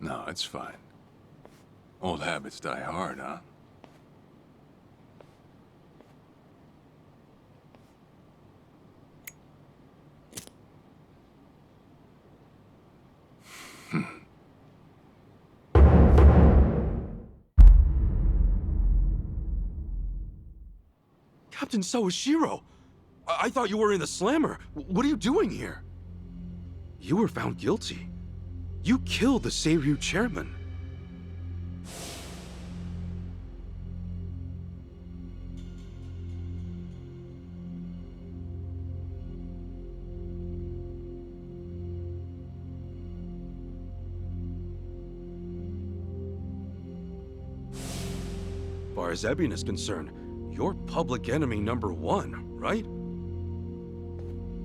No, it's fine. Old habits die hard, huh? Captain Sawashiro! I thought you were in the slammer. What are you doing here? You were found guilty. You killed the Seiryu chairman. As far as Ebion is concerned, you're public enemy #1, right?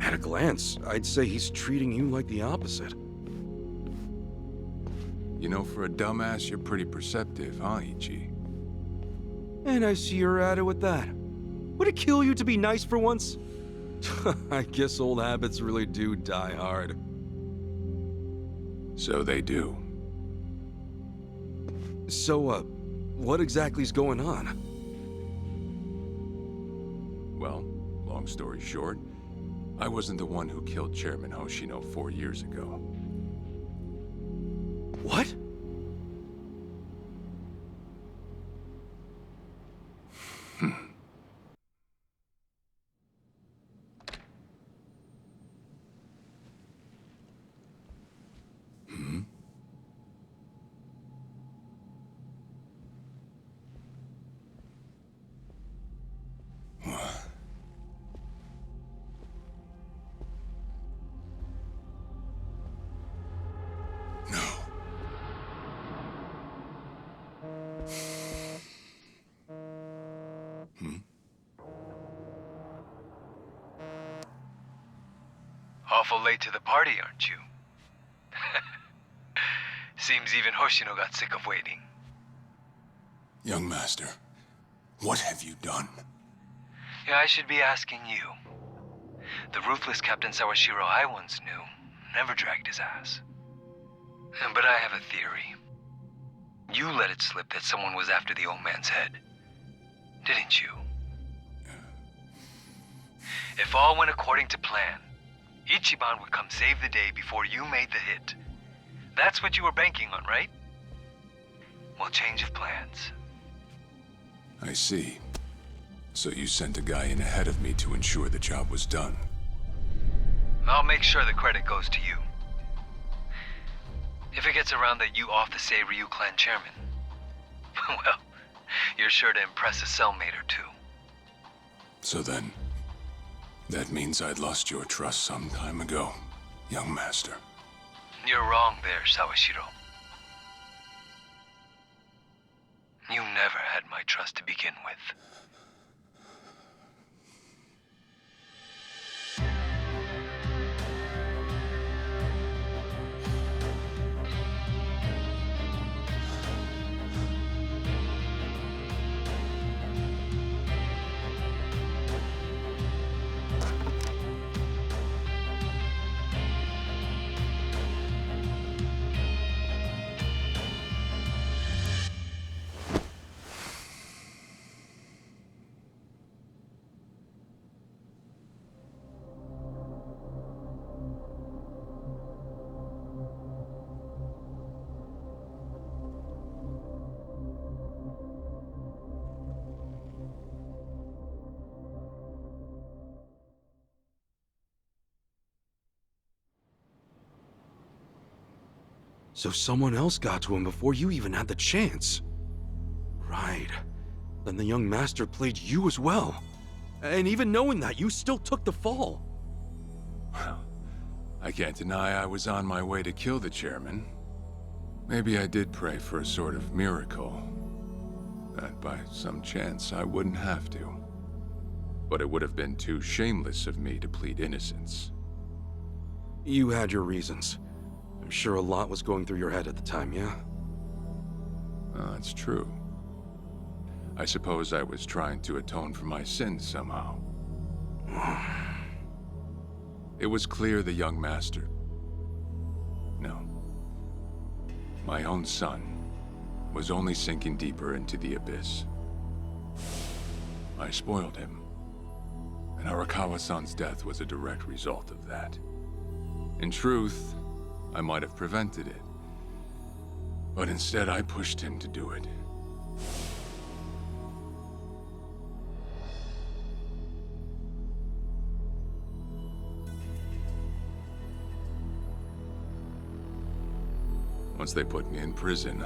At a glance, I'd say he's treating you like the opposite. You know, for a dumbass, you're pretty perceptive, huh, Ichi? And I see you're at it with that. Would it kill you to be nice for once? I guess old habits really do die hard. So they do. So, what exactly's going on? Well, long story short, I wasn't the one who killed Chairman Hoshino 4 years ago. What? Awful late to the party, aren't you? Seems even Hoshino got sick of waiting. Young master, what have you done? Yeah, I should be asking you. The ruthless Captain Sawashiro I once knew never dragged his ass. But I have a theory. You let it slip that someone was after the old man's head, didn't you? If all went according to plan, Ichiban would come save the day before you made the hit. That's what you were banking on, right? Well, change of plans. I see. So you sent a guy in ahead of me to ensure the job was done. I'll make sure the credit goes to you. If it gets around that you off the Seiryu clan chairman, well, you're sure to impress a cellmate or two. So then, that means I'd lost your trust some time ago, young master. You're wrong there, Sawashiro. You never had my trust to begin with. So someone else got to him before you even had the chance. Right. Then the young master played you as well. And even knowing that, you still took the fall. Well, I can't deny I was on my way to kill the chairman. Maybe I did pray for a sort of miracle. That by some chance I wouldn't have to. But it would have been too shameless of me to plead innocence. You had your reasons. I'm sure a lot was going through your head at the time, yeah? That's true. I suppose I was trying to atone for my sins somehow. It was clear the young master... No. my own son, was only sinking deeper into the abyss. I spoiled him, and Arakawa-san's death was a direct result of that. In truth, I might have prevented it, but instead I pushed him to do it. Once they put me in prison,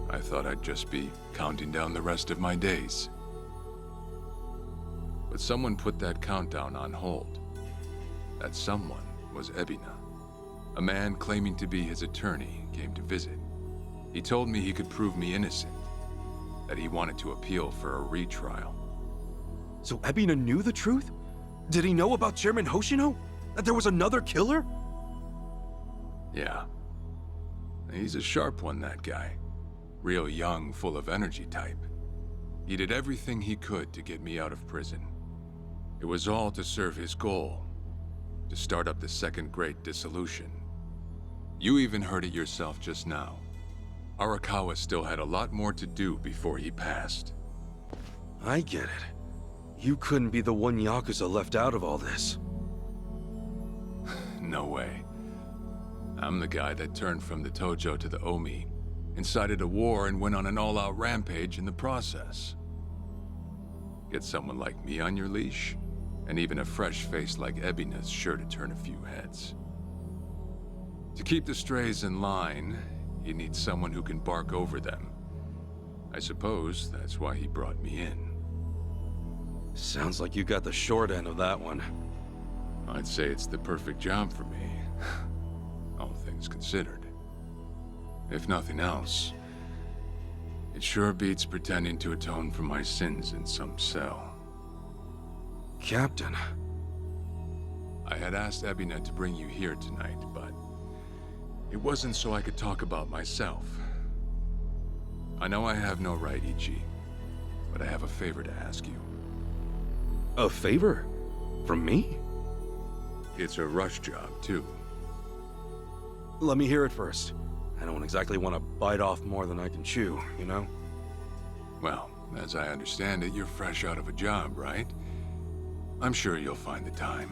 I thought I'd just be counting down the rest of my days. But someone put that countdown on hold. That someone was Ebina. A man claiming to be his attorney came to visit. He told me he could prove me innocent, that he wanted to appeal for a retrial. So Ebina knew the truth? Did he know about Chairman Hoshino? That there was another killer? Yeah. He's a sharp one, that guy. Real young, full of energy type. He did everything he could to get me out of prison. It was all to serve his goal, to start up the second great dissolution. You even heard it yourself just now. Arakawa still had a lot more to do before he passed. I get it. You couldn't be the one Yakuza left out of all this. No way. I'm the guy that turned from the Tojo to the Omi, incited a war and went on an all-out rampage in the process. Get someone like me on your leash, and even a fresh face like Ebina's sure to turn a few heads. To keep the strays in line, you need someone who can bark over them. I suppose that's why he brought me in. Sounds like you got the short end of that one. I'd say it's the perfect job for me, all things considered. If nothing else, it sure beats pretending to atone for my sins in some cell. Captain. I had asked Ebina to bring you here tonight, but it wasn't so I could talk about myself. I know I have no right, Ichi, but I have a favor to ask you. A favor? From me? It's a rush job, too. Let me hear it first. I don't exactly want to bite off more than I can chew, you know? Well, as I understand it, you're fresh out of a job, right? I'm sure you'll find the time.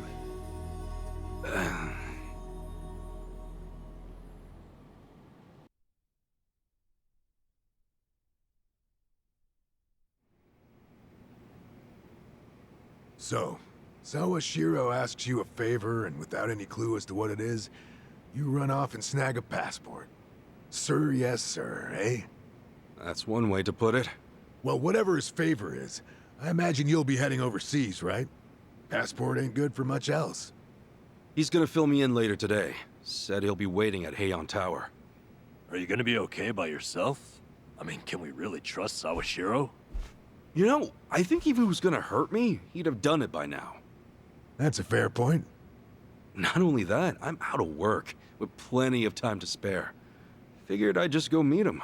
So, Sawashiro asks you a favor, and without any clue as to what it is, you run off and snag a passport. Sir, yes, sir, eh? That's one way to put it. Well, whatever his favor is, I imagine you'll be heading overseas, right? Passport ain't good for much else. He's gonna fill me in later today. Said he'll be waiting at Heian Tower. Are you gonna be okay by yourself? I mean, can we really trust Sawashiro? You know, I think if he was gonna hurt me, he'd have done it by now. That's a fair point. Not only that, I'm out of work, with plenty of time to spare. Figured I'd just go meet him.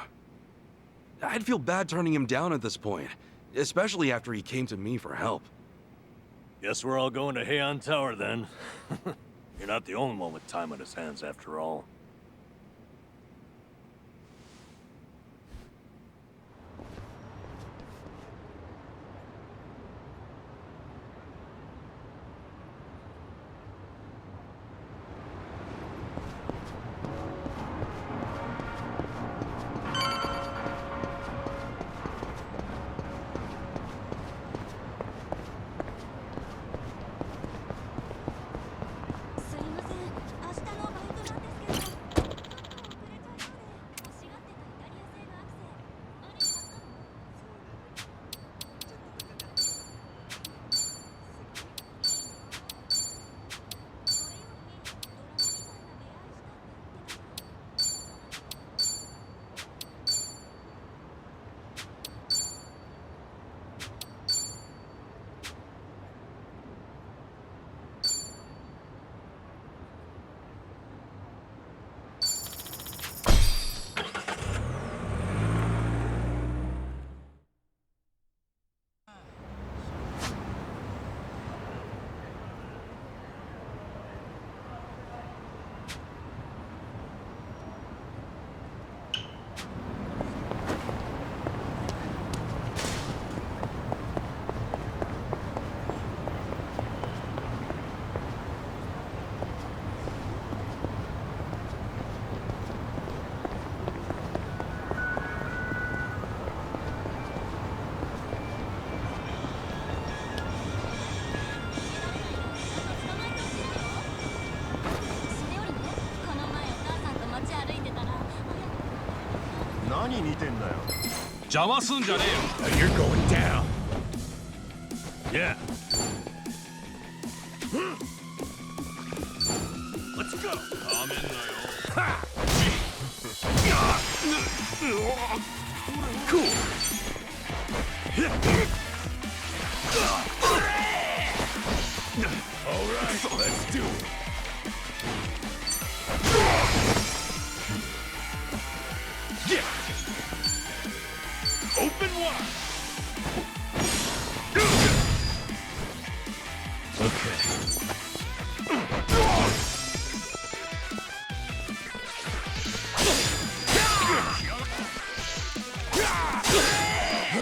I'd feel bad turning him down at this point, especially after he came to me for help. Guess we're all going to Heian Tower then. You're not the only one with time on his hands after all. 邪魔すんじゃねえよ。 Now you're going down. Yeah. Let's go. ダメんなよ。 Cool. All right, let's do it. Yeah. Open wide.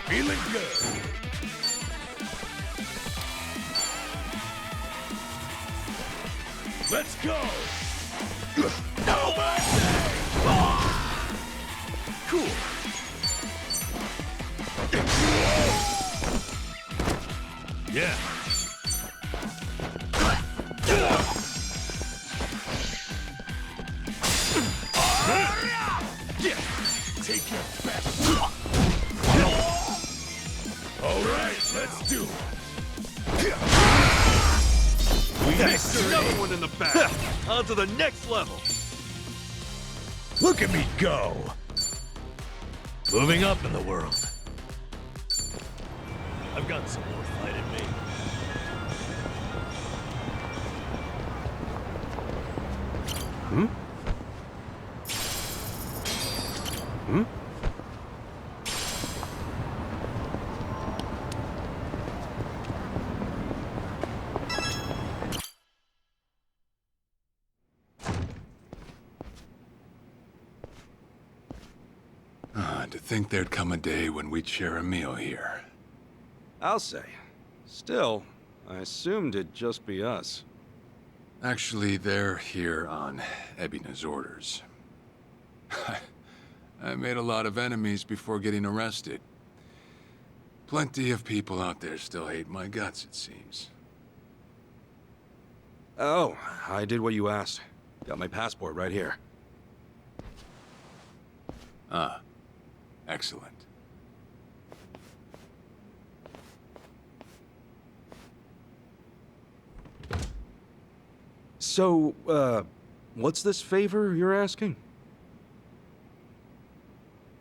Feeling good. Let's go. No mercy. Cool. Yeah. Yeah. Take your best. All right, let's do it. We got another one in the back. On to the next level. Look at me go. Moving up in the world. I've got some more fight in me. To think there'd come a day when we'd share a meal here. I'll say. Still, I assumed it'd just be us. Actually, they're here on Ebina's orders. I made a lot of enemies before getting arrested. Plenty of people out there still hate my guts, it seems. Oh, I did what you asked. Got my passport right here. Ah, excellent. So, what's this favor you're asking?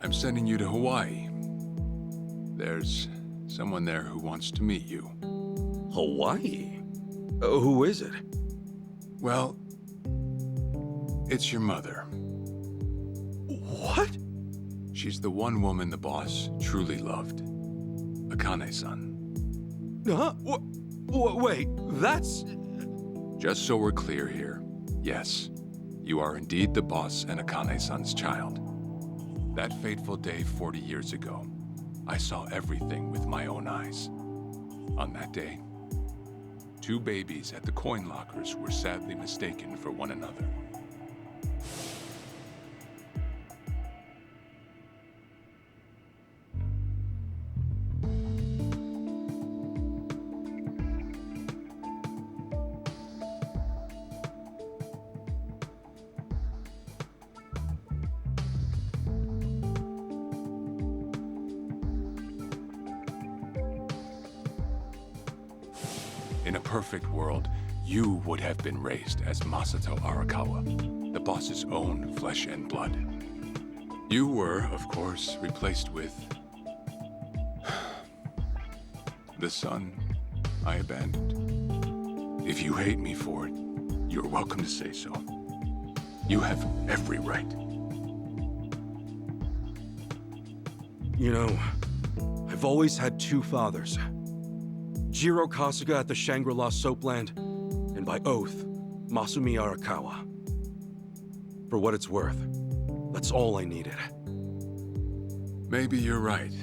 I'm sending you to Hawaii. There's someone there who wants to meet you. Hawaii? Who is it? Well, it's your mother. What? She's the one woman the boss truly loved. Akane-san. Huh? Wait, that's... Just so we're clear here, yes, you are indeed the boss and Akane-san's child. That fateful day 40 years ago, I saw everything with my own eyes. On that day, 2 babies at the coin lockers were sadly mistaken for one another. In a perfect world, you would have been raised as Masato Arakawa, the boss's own flesh and blood. You were, of course, replaced with... the son I abandoned. If you hate me for it, you're welcome to say so. You have every right. You know, I've always had 2 fathers. Jiro Kasuga at the Shangri-La Soapland, and by oath, Masumi Arakawa. For what it's worth, that's all I needed. Maybe you're right.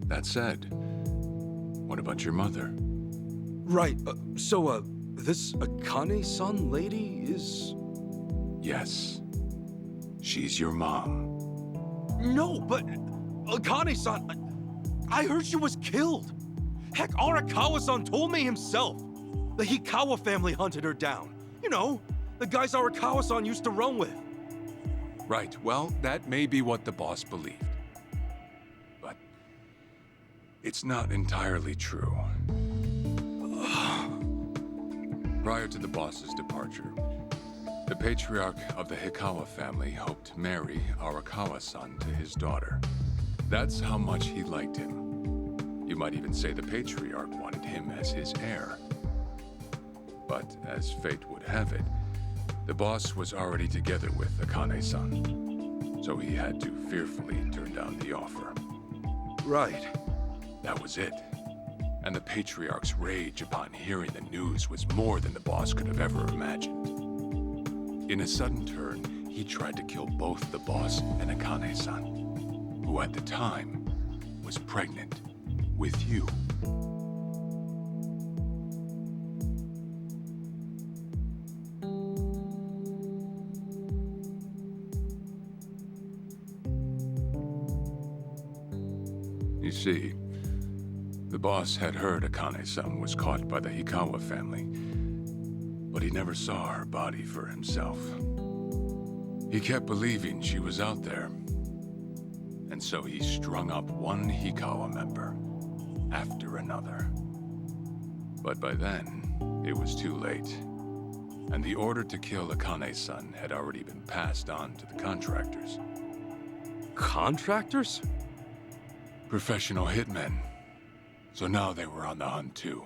That said, what about your mother? Right, so, this Akane-san lady is... Yes. She's your mom. No, but... Akane-san... I heard she was killed! Heck, Arakawa-san told me himself! The Hikawa family hunted her down. You know, the guys Arakawa-san used to run with. Right, well, that may be what the boss believed. But it's not entirely true. Prior to the boss's departure, the patriarch of the Hikawa family hoped to marry Arakawa-san to his daughter. That's how much he liked him. You might even say the patriarch wanted him as his heir. But as fate would have it, the boss was already together with Akane-san, so he had to fearfully turn down the offer. Right. That was it. And the patriarch's rage upon hearing the news was more than the boss could have ever imagined. In a sudden turn, he tried to kill both the boss and Akane-san, who at the time was pregnant with you. You see, the boss had heard Akane-san was caught by the Hikawa family, but he never saw her body for himself. He kept believing she was out there, and so he strung up one Hikawa member after another. But by then, it was too late, and the order to kill Akane-san had already been passed on to the contractors. Contractors? Professional hitmen. So now they were on the hunt too.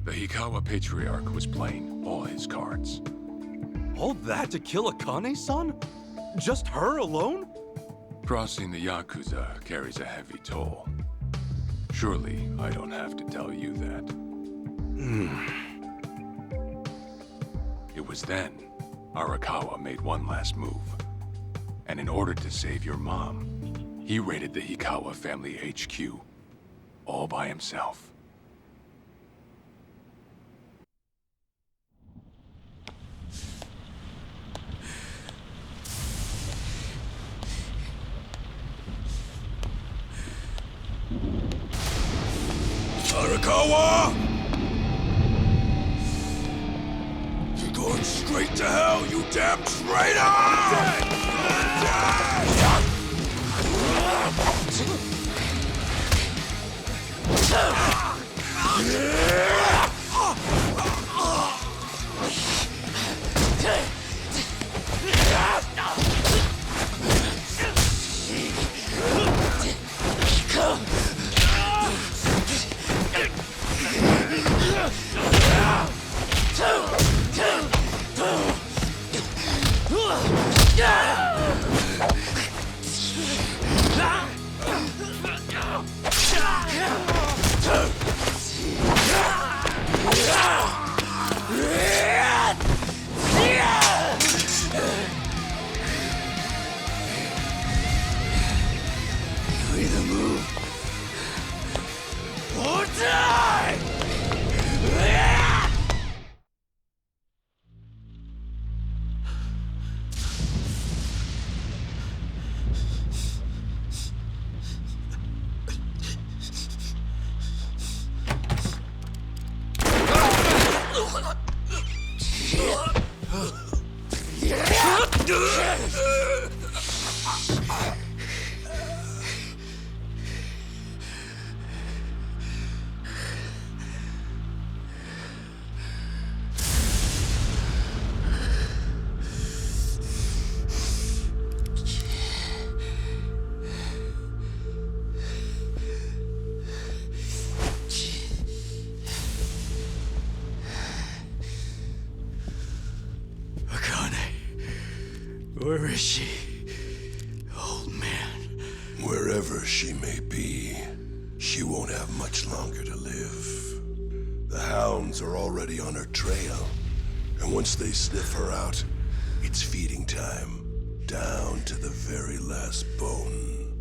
The Hikawa Patriarch was playing all his cards. All that to kill Akane-san? Just her alone? Crossing the Yakuza carries a heavy toll. Surely I don't have to tell you that. It was then Arakawa made one last move. And in order to save your mom, he raided the Hikawa family HQ, all by himself. Arakawa! You're going straight to hell, you damn traitor! Where is she? Old man. Wherever she may be, she won't have much longer to live. The hounds are already on her trail, and once they sniff her out, it's feeding time, down to the very last bone.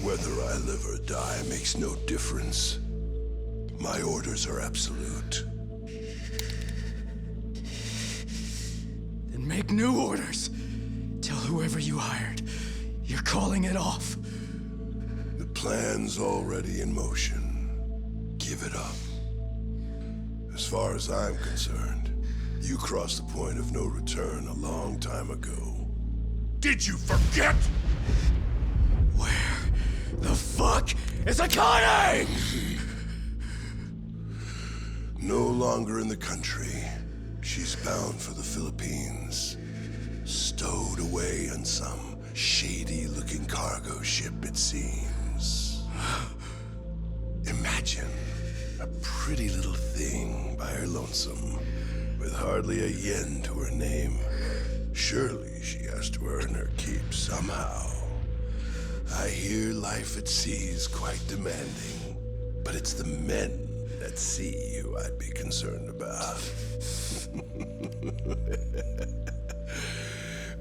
Whether I live or die makes no difference. My orders are absolute. Then make new orders. Tell whoever you hired, you're calling it off. The plan's already in motion. Give it up. As far as I'm concerned, you crossed the point of no return a long time ago. Did you forget? Where the fuck is Akane? No longer in the country. She's bound for the Philippines. Stowed away on some shady-looking cargo ship, it seems. Imagine a pretty little thing by her lonesome, with hardly a yen to her name. Surely she has to earn her keep somehow. I hear life at sea is quite demanding, but it's the men at sea who I'd be concerned about.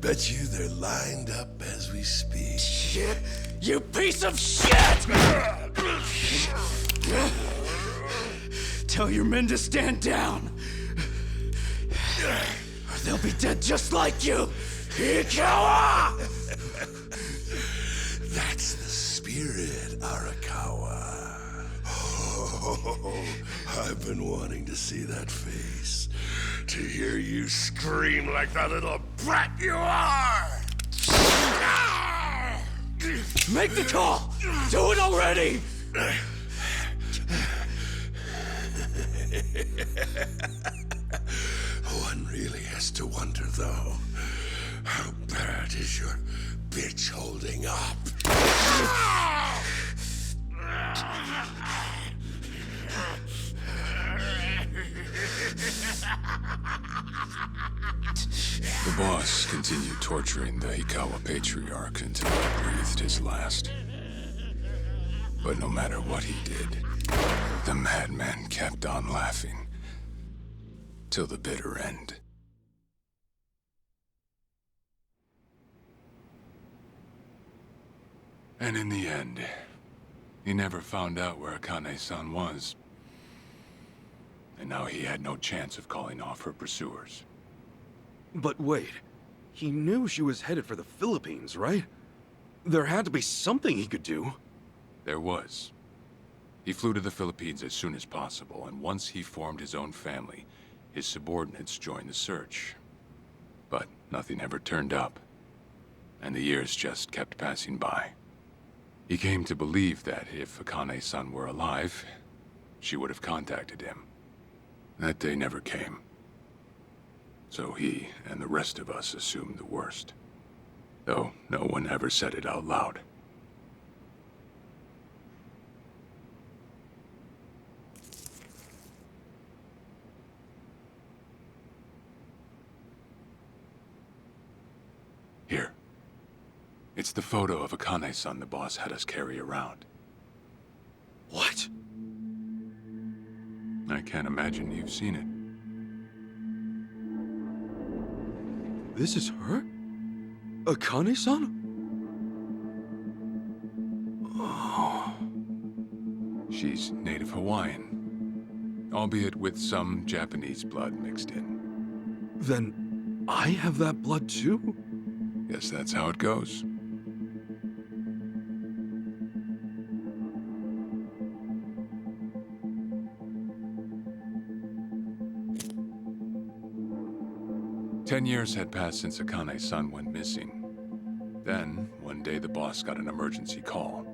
Bet you they're lined up as we speak. Shit, you piece of shit! Tell your men to stand down. Or they'll be dead just like you, Ikawa! That's the spirit, Arakawa. Oh, I've been wanting to see that face. To hear you scream like the little brat you are! Make the call! Do it already! One really has to wonder, though, how bad is your bitch holding up? The boss continued torturing the Hikawa patriarch until he breathed his last. But no matter what he did, the madman kept on laughing. Till the bitter end. And in the end, he never found out where Akane-san was. And now he had no chance of calling off her pursuers. But wait, he knew she was headed for the Philippines, right? There had to be something he could do. There was. He flew to the Philippines as soon as possible, and once he formed his own family, his subordinates joined the search. But nothing ever turned up, and the years just kept passing by. He came to believe that if Akane-san were alive, she would have contacted him. That day never came. So he and the rest of us assumed the worst. Though no one ever said it out loud. Here. It's the photo of Akane-san the boss had us carry around. What? I can't imagine you've seen it. This is her? Akane-san? She's native Hawaiian, albeit with some Japanese blood mixed in. Then I have that blood too? Guess that's how it goes. Ten years had passed since Akane-san went missing. Then, one day the boss got an emergency call.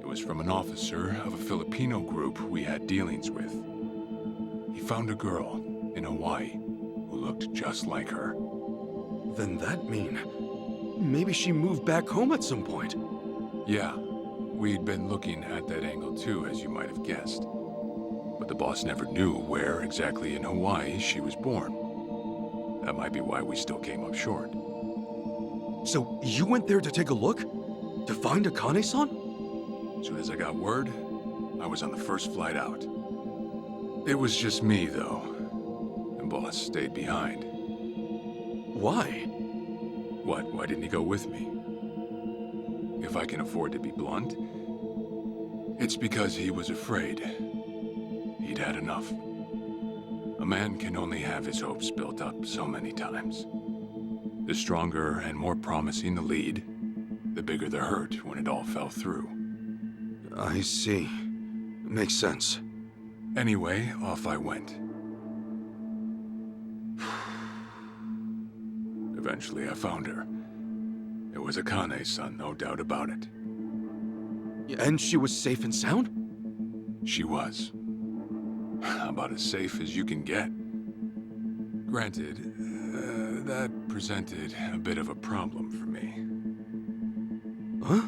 It was from an officer of a Filipino group we had dealings with. He found a girl in Hawaii who looked just like her. Then that mean maybe she moved back home at some point. Yeah, we'd been looking at that angle too, as you might have guessed. But the boss never knew where exactly in Hawaii she was born. That might be why we still came up short. So you went there to take a look? To find Akane-san? As soon as I got word, I was on the first flight out. It was just me, though. The boss stayed behind. Why? What? Why didn't he go with me? If I can afford to be blunt, it's because he was afraid. He'd had enough. A man can only have his hopes built up so many times. The stronger and more promising the lead, the bigger the hurt when it all fell through. I see. Makes sense. Anyway, off I went. Eventually I found her. It was Akane-san, no doubt about it. And she was safe and sound? She was. About as safe as you can get. Granted, that presented a bit of a problem for me. Huh?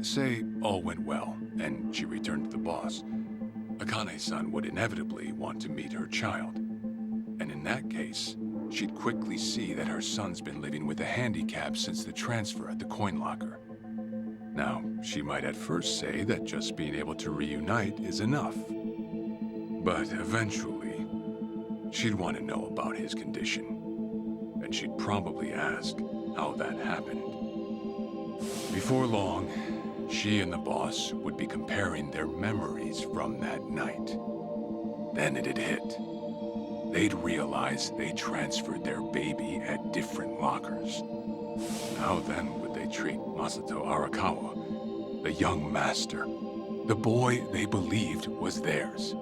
Say all went well, and she returned to the boss. Akane-san would inevitably want to meet her child. And in that case, she'd quickly see that her son's been living with a handicap since the transfer at the coin locker. Now, she might at first say that just being able to reunite is enough. But eventually, she'd want to know about his condition. And she'd probably ask how that happened. Before long, she and the boss would be comparing their memories from that night. Then it'd hit. They'd realize they transferred their baby at different lockers. How then would they treat Masato Arakawa, the young master, the boy they believed was theirs?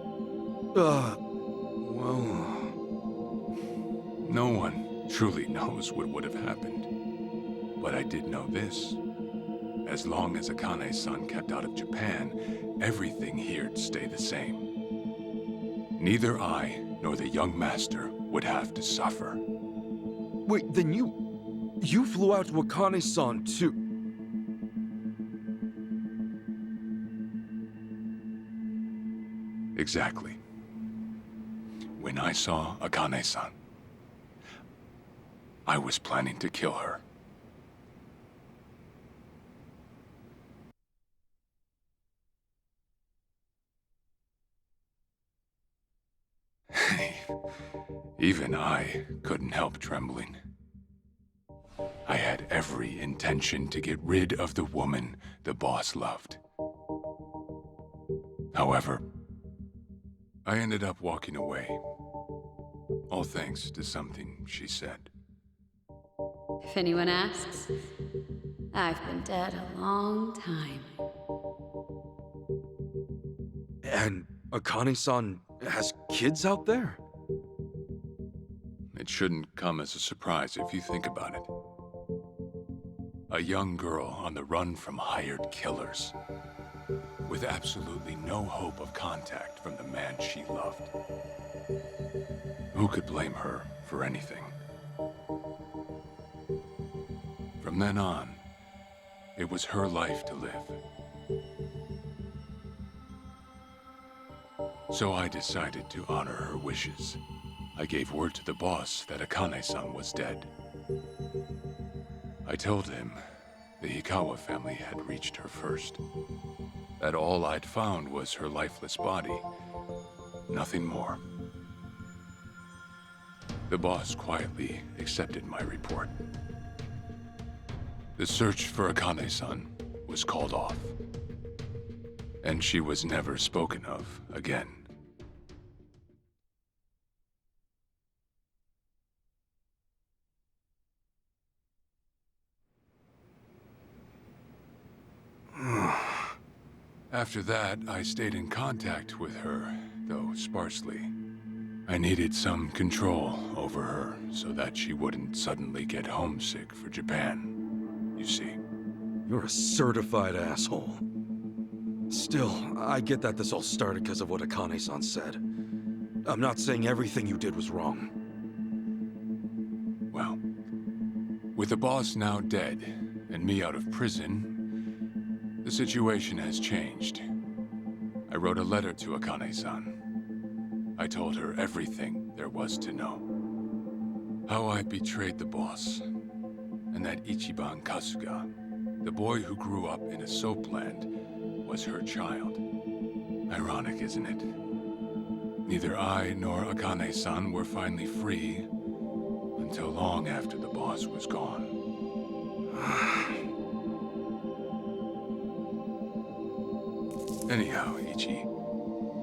Well... No one truly knows what would have happened. But I did know this. As long as Akane-san kept out of Japan, everything here'd stay the same. Neither I nor the young master would have to suffer. Wait, then you flew out to Akane-san too? Exactly. When I saw Akane-san, I was planning to kill her. Even I couldn't help trembling. I had every intention to get rid of the woman the boss loved. However, I ended up walking away, all thanks to something she said. If anyone asks, I've been dead a long time. And Akane-san has kids out there? It shouldn't come as a surprise if you think about it. A young girl on the run from hired killers, with absolutely no hope of contact from the man she loved. Who could blame her for anything? From then on, it was her life to live. So I decided to honor her wishes. I gave word to the boss that Akane-san was dead. I told him the Hikawa family had reached her first. That all I'd found was her lifeless body. Nothing more. The boss quietly accepted my report. The search for Akane-san was called off. And she was never spoken of again. After that, I stayed in contact with her, though sparsely. I needed some control over her so that she wouldn't suddenly get homesick for Japan, you see. You're a certified asshole. Still, I get that this all started because of what Akane-san said. I'm not saying everything you did was wrong. Well, with the boss now dead and me out of prison, the situation has changed. I wrote a letter to Akane-san. I told her everything there was to know. How I betrayed the boss, and that Ichiban Kasuga, the boy who grew up in a soapland, was her child. Ironic, isn't it? Neither I nor Akane-san were finally free until long after the boss was gone. Anyhow, Ichi,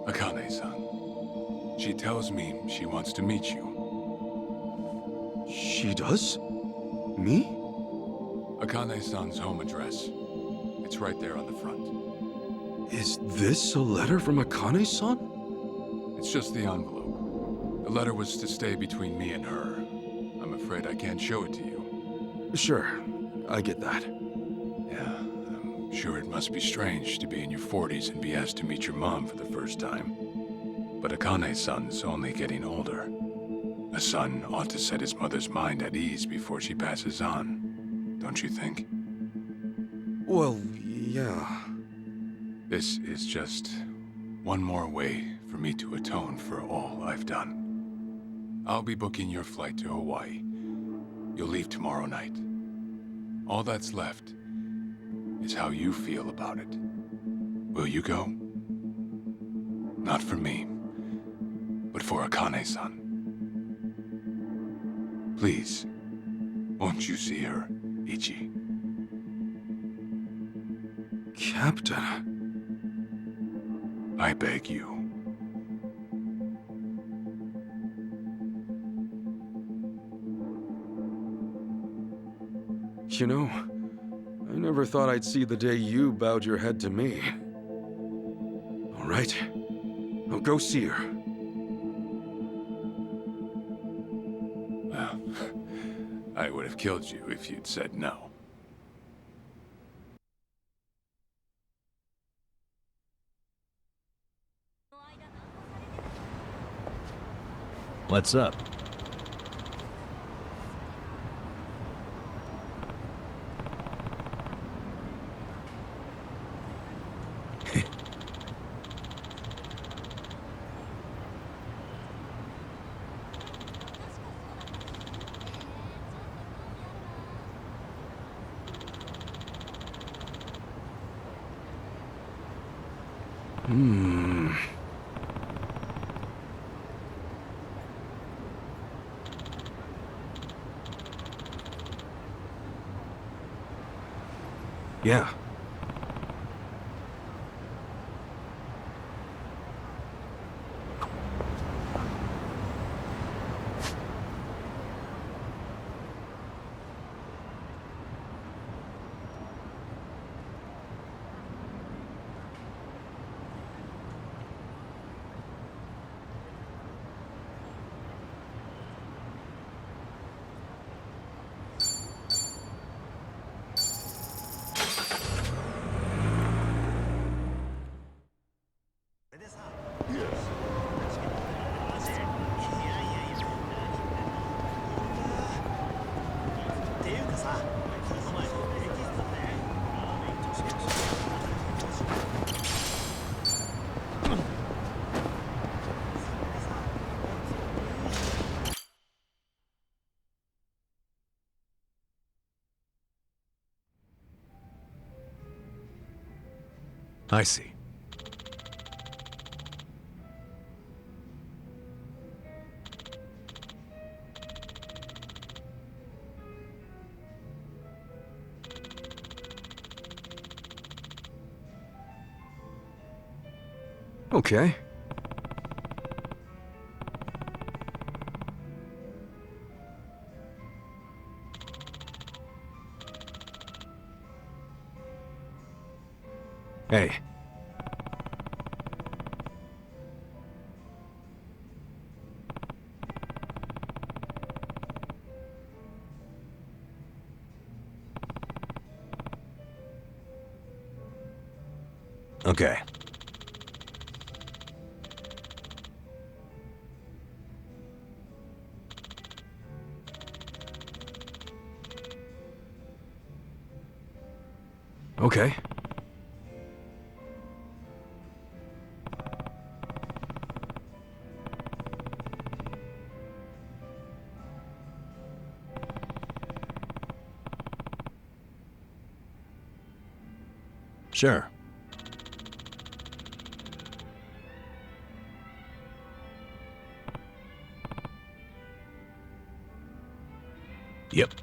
Akane-san, she tells me she wants to meet you. She does? Me? Akane-san's home address. It's right there on the front. Is this a letter from Akane-san? It's just the envelope. The letter was to stay between me and her. I'm afraid I can't show it to you. Sure, I get that. Yeah, I'm sure it must be strange to be in your 40s and be asked to meet your mom for the first time. But Akane-san's only getting older. A son ought to set his mother's mind at ease before she passes on, don't you think? Well, yeah. This is just one more way for me to atone for all I've done. I'll be booking your flight to Hawaii. You'll leave tomorrow night. All that's left is how you feel about it. Will you go? Not for me, but for Akane-san. Please, won't you see her, Ichi? Captain. I beg you. You know, I never thought I'd see the day you bowed your head to me. All right, I'll go see her. Well, I would have killed you if you'd said no. What's up? Yeah. I see. Okay. Hey. Okay. Okay. Sure. Yep.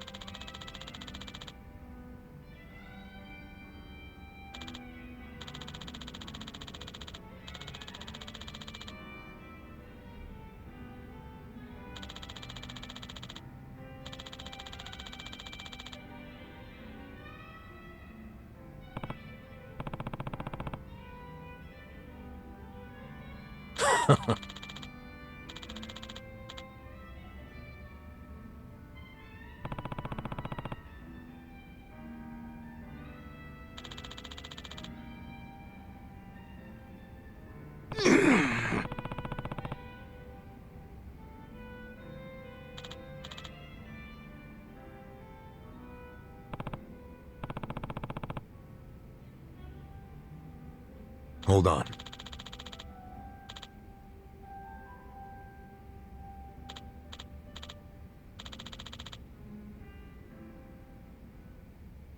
Hold on.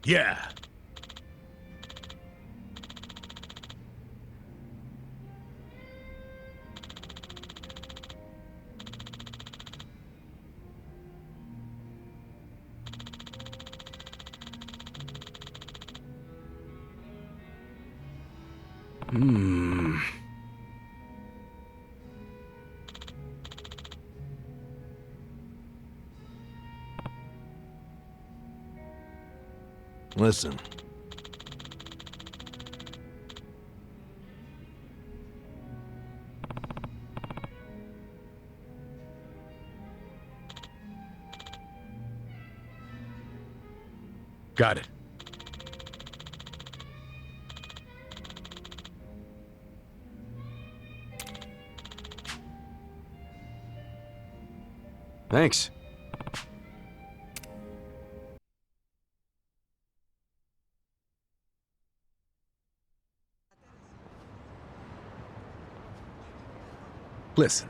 Yeah. Listen. Got it. Thanks. Listen.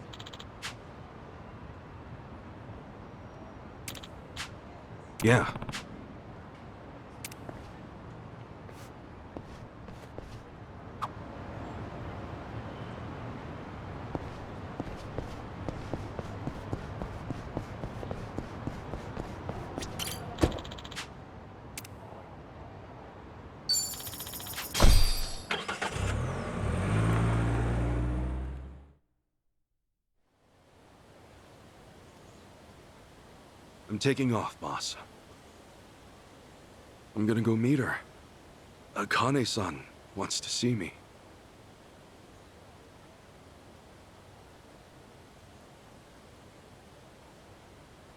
Yeah. I'm taking off, boss. I'm gonna go meet her. Akane-san wants to see me.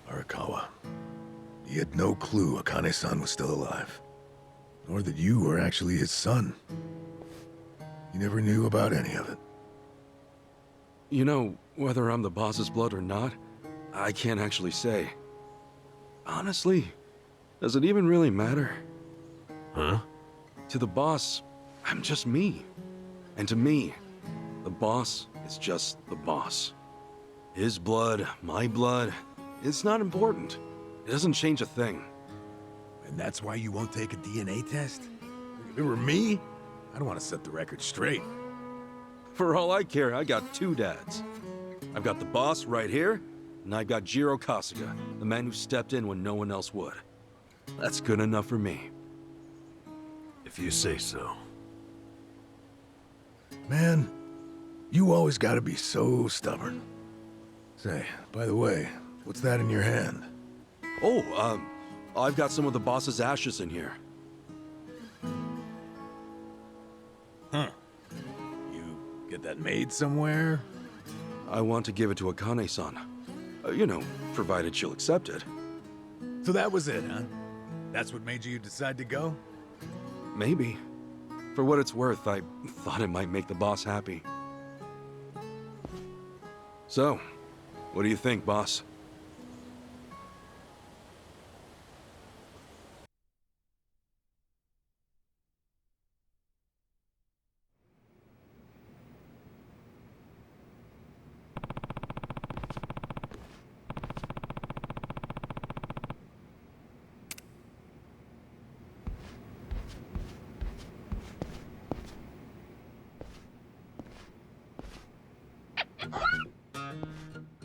Arakawa, he had no clue Akane-san was still alive. Nor that you were actually his son. He never knew about any of it. You know, whether I'm the boss's blood or not, I can't actually say. Honestly, does it even really matter? Huh? To the boss, I'm just me. And to me, the boss is just the boss. His blood, my blood, it's not important. It doesn't change a thing. And that's why you won't take a DNA test? If it were me, I'd want to set the record straight. For all I care, I got two dads. I've got the boss right here, and I've got Jiro Kasuga, the man who stepped in when no one else would. That's good enough for me. If you say so. Man, you always gotta be so stubborn. Say, by the way, what's that in your hand? Oh, I've got some of the boss's ashes in here. Huh. You get that made somewhere? I want to give it to Akane-san. You know, provided she'll accept it. So that was it, huh? That's what made you decide to go? Maybe. For what it's worth, I thought it might make the boss happy. So, what do you think, boss?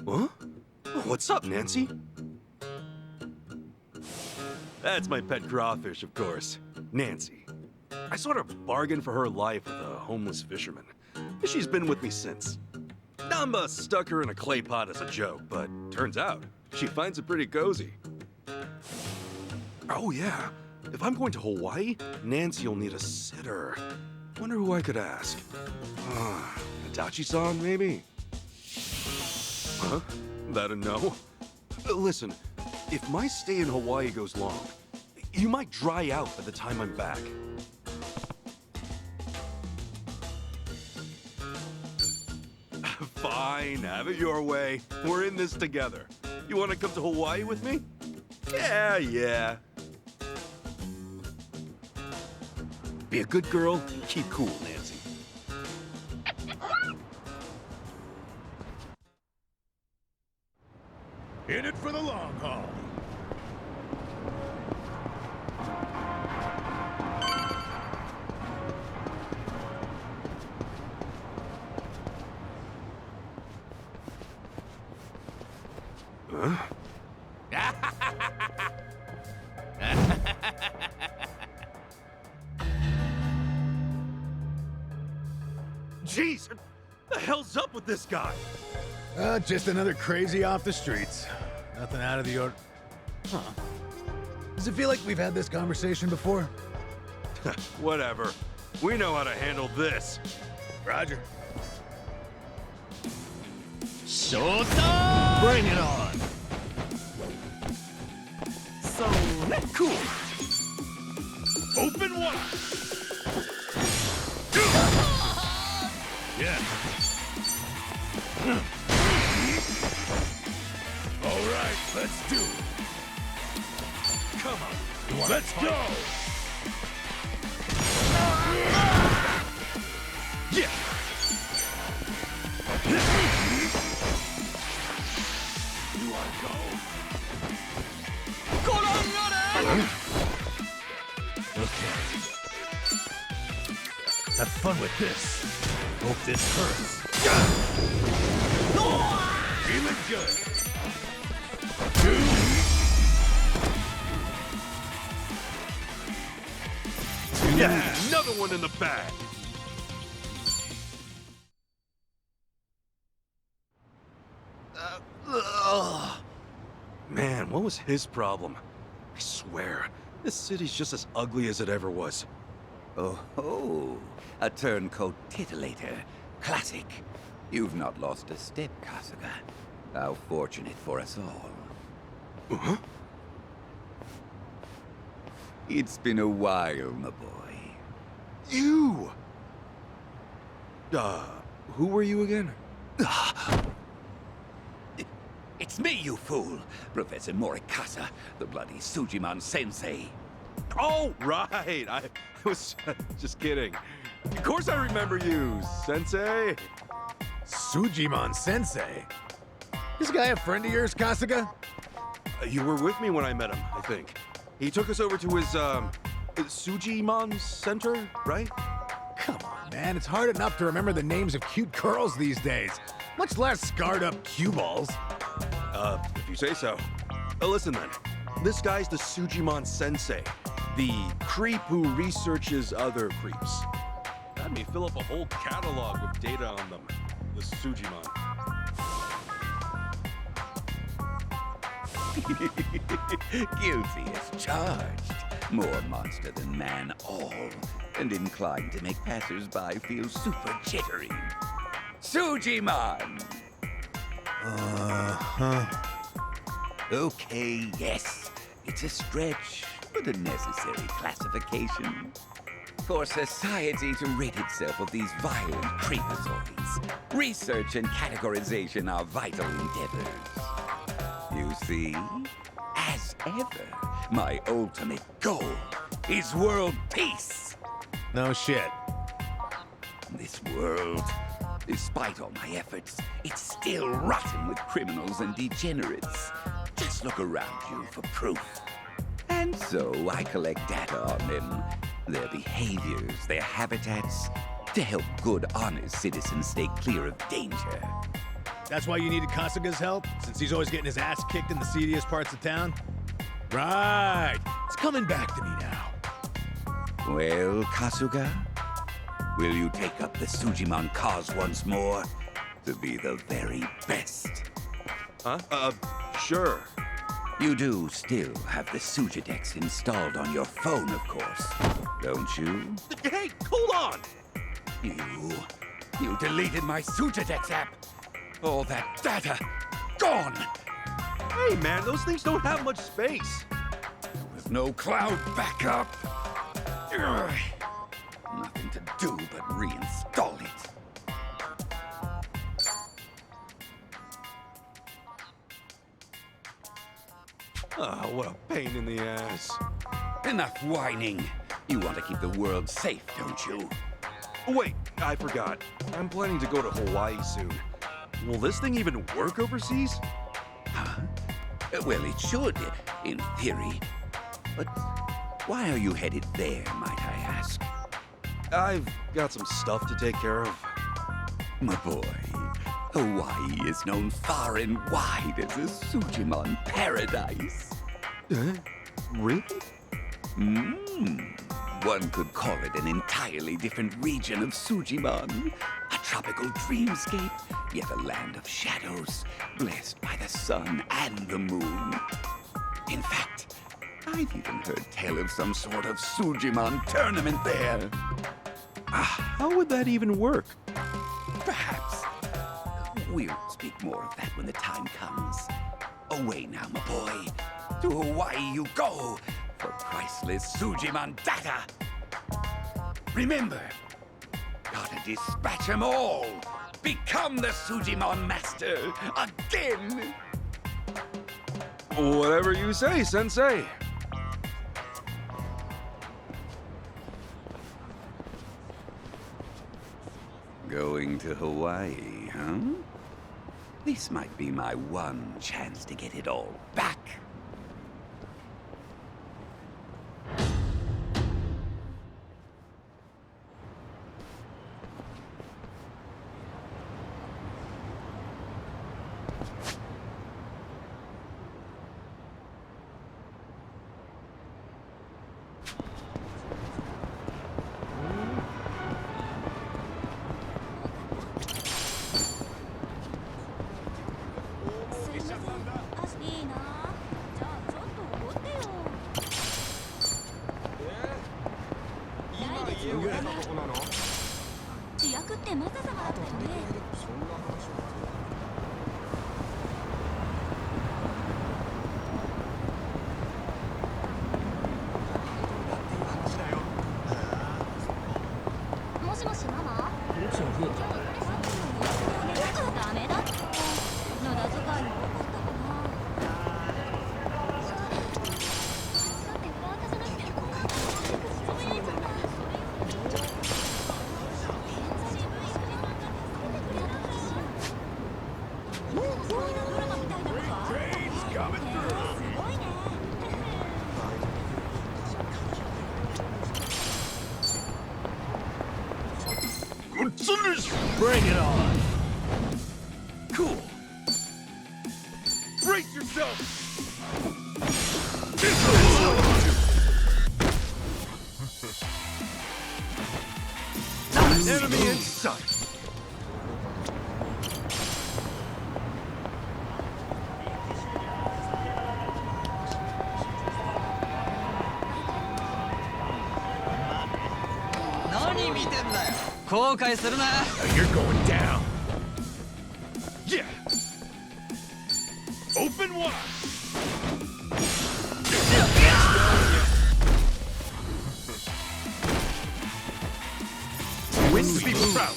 Huh? What's up, Nancy? That's my pet crawfish, of course. Nancy. I sort of bargained for her life with a homeless fisherman. She's been with me since. Namba stuck her in a clay pot as a joke, but turns out she finds it pretty cozy. Oh yeah, if I'm going to Hawaii, Nancy'll need a sitter. Wonder who I could ask. Itachi-san, maybe? Huh? That a no? Listen, if my stay in Hawaii goes long, you might dry out by the time I'm back. Fine, have it your way. We're in this together. You want to come to Hawaii with me? Yeah. Be a good girl and keep cool, Nancy. In it for the long haul. Jeez, what the hell's up with this guy? Just another crazy off the streets. Nothing out of the order. Huh. Does it feel like we've had this conversation before? Whatever. We know how to handle this. Roger. Showtime! Bring it on! So Cool! open wide. Yeah. All right, let's do it. Come on. Let's go! Yeah. You wanna go? Okay. Have fun with this. Hope this hurts. Feeling good. Yeah, another one in the bag. Man, what was his problem? I swear, this city's just as ugly as it ever was. Oh, a turncoat titillator. Classic. You've not lost a step, Kasuga. How fortunate for us all. Huh? It's been a while, my boy. You! Who were you again? It's me, you fool! Professor Morikasa, the bloody Sujiman sensei. Oh, right! I was just kidding. Of course I remember you, Sensei. Sujiman Sensei? This guy a friend of yours, Kasuga? You were with me when I met him, I think. He took us over to his, Sujimon Center, right? Come on, man. It's hard enough to remember the names of cute girls these days. Much less scarred up cue balls. If you say so. Listen then. This guy's the Sujimon Sensei. The creep who researches other creeps. Had me fill up a whole catalog with data on them. The Sujimon. Guilty as charged. More monster than man all. And inclined to make passers-by feel super jittery. Sujiman! Okay, yes. It's a stretch, but a necessary classification. For society to rid itself of these violent creepazoids, research and categorization are vital endeavors. You see, as ever, my ultimate goal is world peace. No shit. This world, despite all my efforts, it's still rotten with criminals and degenerates. Just look around you for proof. And so I collect data on them, their behaviors, their habitats, to help good, honest citizens stay clear of danger. That's why you needed Kasuga's help? Since he's always getting his ass kicked in the seediest parts of town? Right. It's coming back to me now. Well, Kasuga, will you take up the Sujimon cause once more to be the very best? Huh? Sure. You do still have the Sujidex installed on your phone, of course, don't you? Hey, hold on! You deleted my Sujidex app. All that data, gone! Hey, man, those things don't have much space. With no cloud backup. Ugh. Nothing to do but reinstall it. Oh, what a pain in the ass. Enough whining. You want to keep the world safe, don't you? Wait, I forgot. I'm planning to go to Hawaii soon. Will this thing even work overseas? Huh? Well, it should, in theory. But why are you headed there, might I ask? I've got some stuff to take care of. My boy, Hawaii is known far and wide as a Sujimon paradise. Really? One could call it an entirely different region of Sujimon. A tropical dreamscape, yet a land of shadows, blessed by the sun and the moon. In fact, I've even heard tell of some sort of Sujimon tournament there. How would that even work? Perhaps. We'll speak more of that when the time comes. Away now, my boy. To Hawaii you go for priceless Sujimon data. Remember, gotta dispatch them all. Become the Sujimon master again. Whatever you say, Sensei. Going to Hawaii, huh? This might be my one chance to get it all back. Bring it on. Cool. Brace yourself! Enemy in sight. Now you're going down. Yeah. Open wide. Wins to be proud of.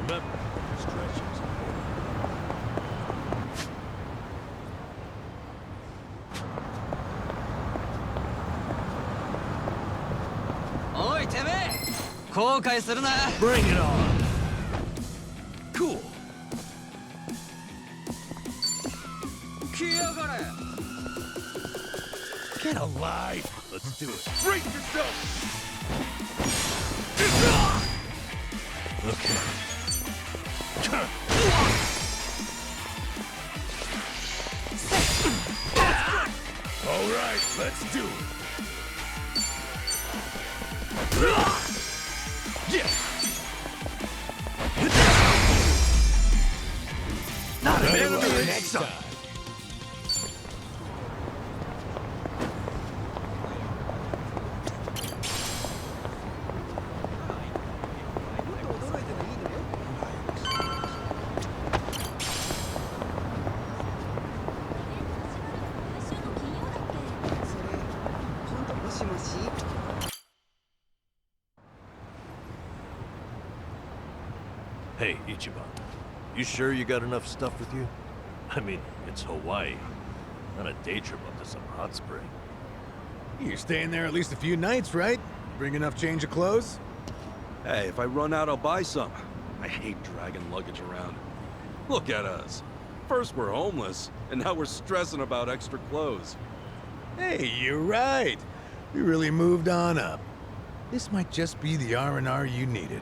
Remember, stretches. Bring it on. Cool. Get alive. Let's do it. Brace yourself. Okay. All right, let's do it. Yeah. Not an Better enemy luck in next sight. time. Hey, Ichiban. You sure you got enough stuff with you? I mean, it's Hawaii. Not a day trip up to some hot spring. You're staying there at least a few nights, right? Bring enough change of clothes? Hey, if I run out, I'll buy some. I hate dragging luggage around. Look at us. First we're homeless, and now we're stressing about extra clothes. Hey, you're right. We really moved on up. This might just be the R&R you needed.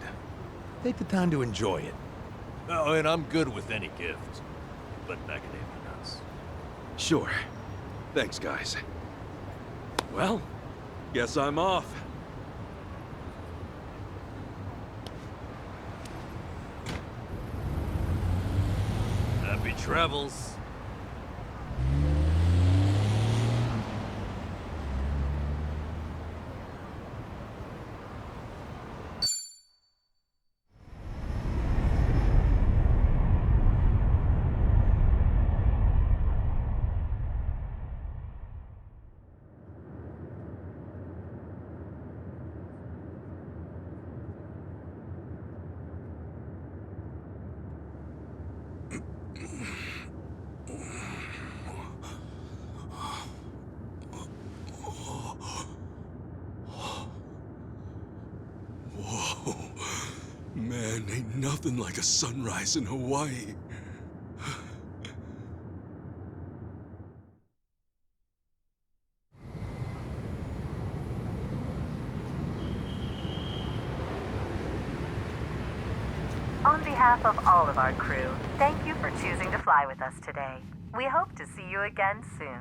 Take the time to enjoy it. Oh, and I'm good with any gift. But macadamia nuts. Sure. Thanks, guys. Well, guess I'm off. Happy travels. Man, ain't nothing like a sunrise in Hawaii. On behalf of all of our crew, thank you for choosing to fly with us today. We hope to see you again soon.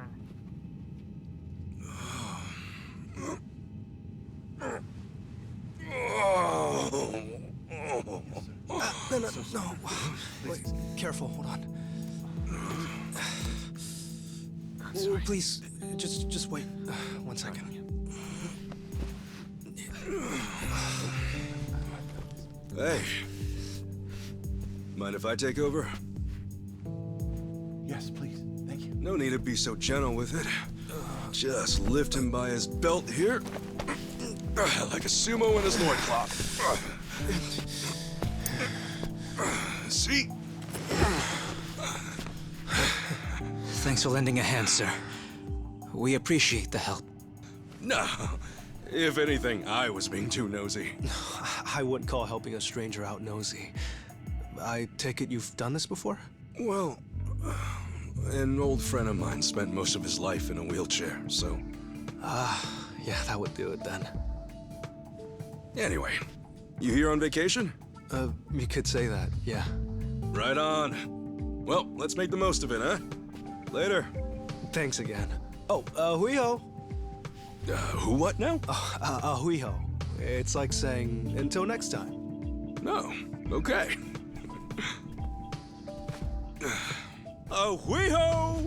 No. Wait, careful, hold on. Oh, please, just wait 1 second. Hey. Mind if I take over? Yes, please. Thank you. No need to be so gentle with it. Just lift him by his belt here. Like a sumo in his loincloth. See? Thanks for lending a hand, sir. We appreciate the help. No. If anything, I was being too nosy. I wouldn't call helping a stranger out nosy. I take it you've done this before? Well, an old friend of mine spent most of his life in a wheelchair, so... Yeah, that would do it then. Anyway, you here on vacation? You could say that, yeah. Right on. Well, let's make the most of it, huh? Later. Thanks again. Oh, hui ho. Who what now? Hui ho. It's like saying, until next time. No, okay. Hui ho!